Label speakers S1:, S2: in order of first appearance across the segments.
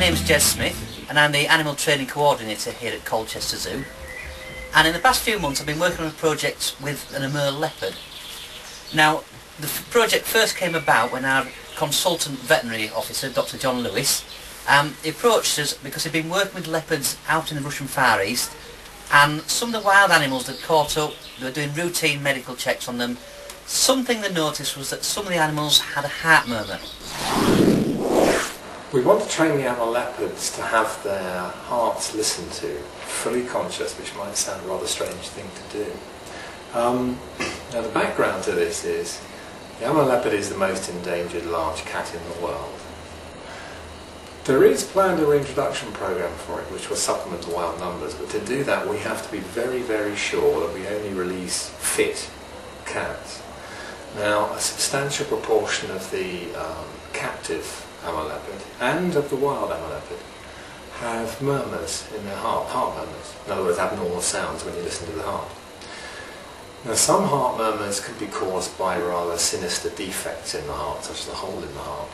S1: name's Jez Smith and I'm the Animal Training Coordinator here at Colchester Zoo. And in the past few months I've been working on a project with an Amur Leopard. Now, the project first came about when our consultant veterinary officer, Dr. John Lewis, he approached us because he'd been working with leopards out in the Russian Far East, and some of the wild animals that caught up, they were doing routine medical checks on them. Something they noticed was that some of the animals had a heart murmur.
S2: We want to train the Amur leopards to have their hearts listened to, fully conscious, which might sound a rather strange thing to do. Now the background to this is, the Amur leopard is the most endangered large cat in the world. There is planned a reintroduction program for it which will supplement the wild numbers, but to do that we have to be very, very sure that we only release fit cats. Now, a substantial proportion of the captive Amur leopard and of the wild Amur leopard have murmurs in their heart murmurs. In other words, abnormal sounds when you listen to the heart. Now, some heart murmurs can be caused by rather sinister defects in the heart, such as a hole in the heart.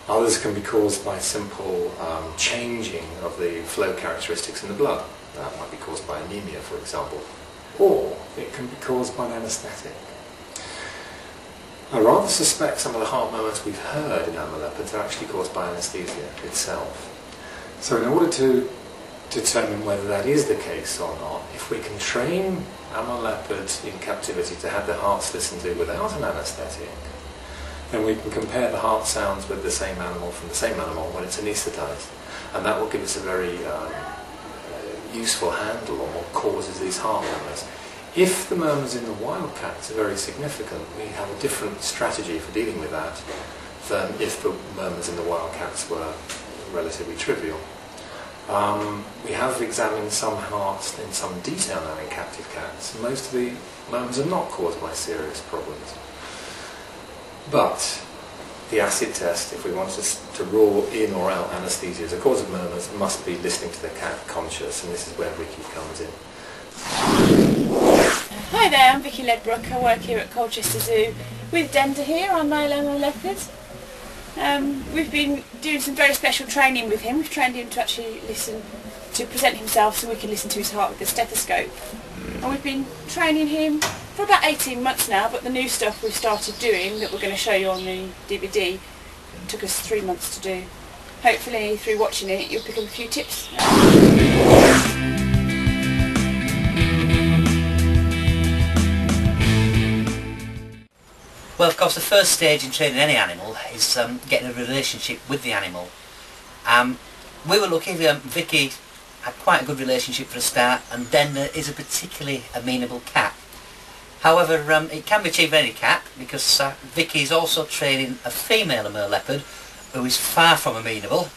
S2: Others can be caused by simple changing of the flow characteristics in the blood. That might be caused by anemia, for example. Or it can be caused by an anaesthetic. I rather suspect some of the heart murmurs we've heard in Amur leopards are actually caused by anaesthesia itself. So in order to determine whether that is the case or not, if we can train Amur leopards in captivity to have their hearts listened to without an anaesthetic, then we can compare the heart sounds with the same animal from the same animal when it's anaesthetised. And that will give us a very useful handle on what causes these heart murmurs. If the murmurs in the wild cats are very significant, we have a different strategy for dealing with that than if the murmurs in the wild cats were relatively trivial. We have examined some hearts in some detail now in captive cats, and most of the murmurs are not caused by serious problems. But the acid test, if we want to rule in or out anaesthesia as a cause of murmurs, must be listening to the cat conscious, and this is where Vicky comes in.
S3: Hi there, I'm Vicky Ledbrook. I work here at Colchester Zoo with Dender here, our male Amur leopard. We've been doing some very special training with him. We've trained him to actually listen, to present himself so we can listen to his heart with the stethoscope. And we've been training him for about 18 months now, but the new stuff we've started doing that we're going to show you on the DVD took us 3 months to do. Hopefully through watching it you'll pick up a few tips.
S1: Well, of course, the first stage in training any animal is getting a relationship with the animal. We were lucky, Vicky had quite a good relationship for a start, and Dender is a particularly amenable cat. However, it can be achieved with any cat, because Vicky is also training a female Amur leopard who is far from amenable,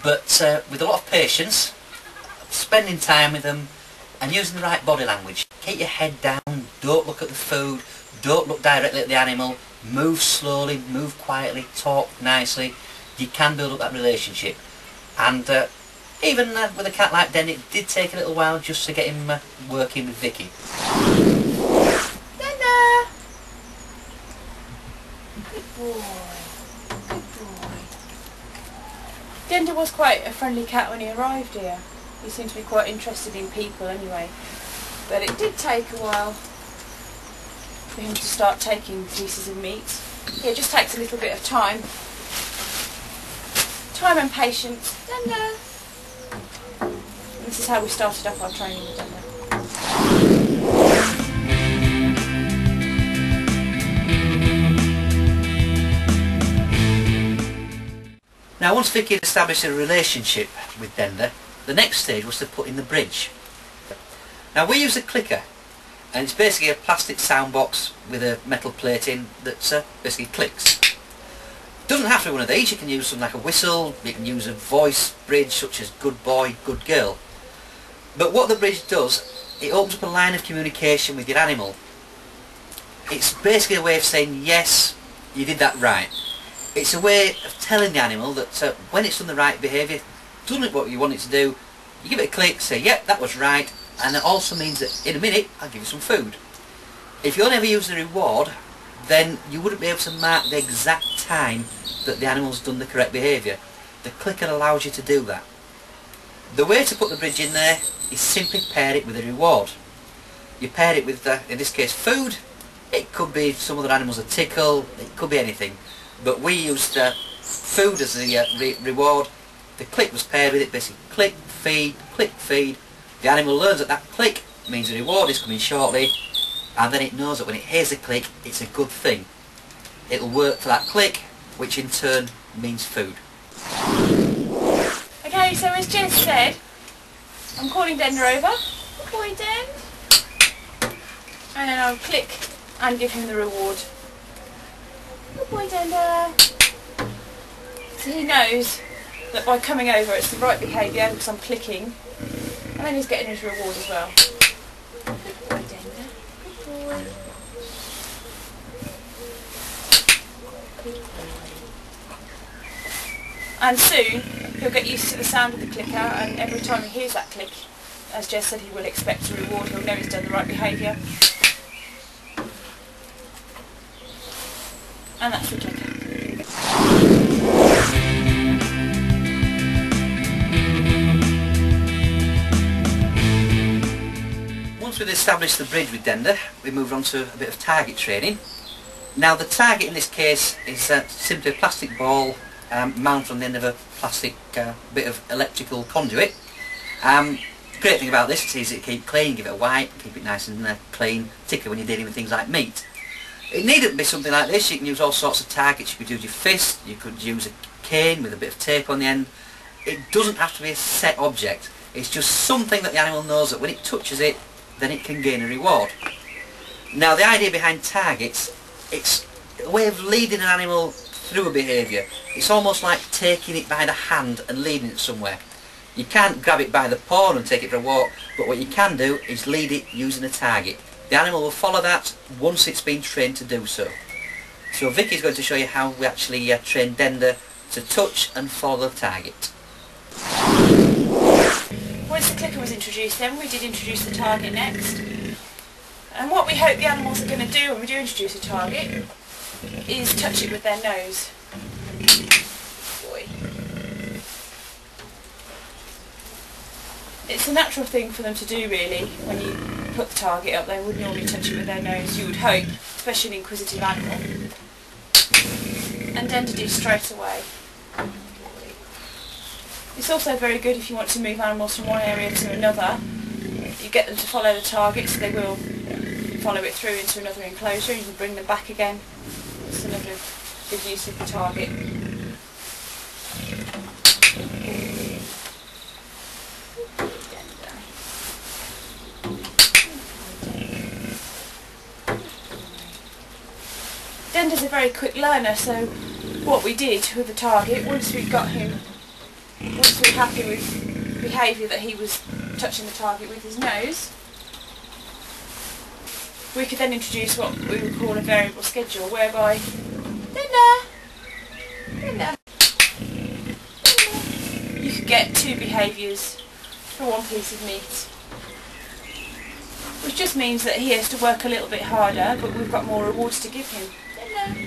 S1: but with a lot of patience, spending time with them and using the right body language. Keep your head down, don't look at the food, don't look directly at the animal, move slowly, move quietly, talk nicely. You can build up that relationship. And even with a cat like Den, it did take a little while just to get him working with Vicky.
S3: Dender! Good boy. Good boy. Dender was quite a friendly cat when he arrived here. He seemed to be quite interested in people anyway. But it did take a while for him to start taking pieces of meat. It just takes a little bit of time. Time and patience. Dender! And this is how we started up our training with Dender.
S1: Now, once Vicky had established a relationship with Dender, the next stage was to put in the bridge. Now, we use a clicker, and it's basically a plastic sound box with a metal plate in that basically clicks. It doesn't have to be one of these. You can use something like a whistle, you can use a voice bridge such as good boy, good girl. But what the bridge does, it opens up a line of communication with your animal. It's basically a way of saying, yes, you did that right. It's a way of telling the animal that when it's done the right behaviour, done it what you want it to do, you give it a click, say, yep, that was right, and it also means that in a minute I'll give you some food. If you only ever use the reward, then you wouldn't be able to mark the exact time that the animal's done the correct behaviour. the clicker allows you to do that. The way to put the bridge in there is simply pair it with a reward. You pair it with, in this case, food. It could be some other animals, a tickle, it could be anything. But we used food as the reward. The click was paired with it, basically click, feed. The animal learns that that click means the reward is coming shortly, and then it knows that when it hears a click, it's a good thing. It'll work for that click, which in turn means food.
S3: Okay, so as Jess said, I'm calling Dender over. Good boy, Den. And then I'll click and give him the reward. Good boy, Dender. So he knows that by coming over it's the right behaviour because I'm clicking. And then he's getting his reward as well. Good boy, Dender. Good boy. Good boy. And soon he'll get used to the sound of the clicker, and every time he hears that click, as Jess said, he will expect a reward. He'll know he's done the right behaviour. And that's the clicker.
S1: Once we've established the bridge with Dender, we move on to a bit of target training. Now the target in this case is simply a plastic ball mounted on the end of a plastic bit of electrical conduit. Great thing about this, it's easy to keep clean, give it a wipe, keep it nice and clean, particularly when you're dealing with things like meat. It needn't be something like this. You can use all sorts of targets. You could use your fist, you could use a cane with a bit of tape on the end. It doesn't have to be a set object. It's just something that the animal knows that when it touches it, then it can gain a reward. Now the idea behind targets, it's a way of leading an animal through a behaviour. It's almost like taking it by the hand and leading it somewhere. You can't grab it by the paw and take it for a walk, but what you can do is lead it using a target. The animal will follow that once it's been trained to do so. So Vicky's going to show you how we actually train Dender to touch and follow the target.
S3: Once the clicker was introduced then, we did introduce the target next. And what we hope the animals are going to do when we do introduce a target is touch it with their nose. Boy. It's a natural thing for them to do really. When you put the target up, they would normally touch it with their nose, you would hope, especially an inquisitive animal. And Dender do straight away. It's also very good if you want to move animals from one area to another. You get them to follow the target, so they will follow it through into another enclosure. You can bring them back again. It's another good use of the target. Dender's a very quick learner, so what we did with the target, once we got him, once we were happy with behaviour that he was touching the target with his nose, we could then introduce what we would call a variable schedule, whereby Dender, you could get 2 behaviours for 1 piece of meat. Which just means that he has to work a little bit harder, but we've got more rewards to give him. Dender.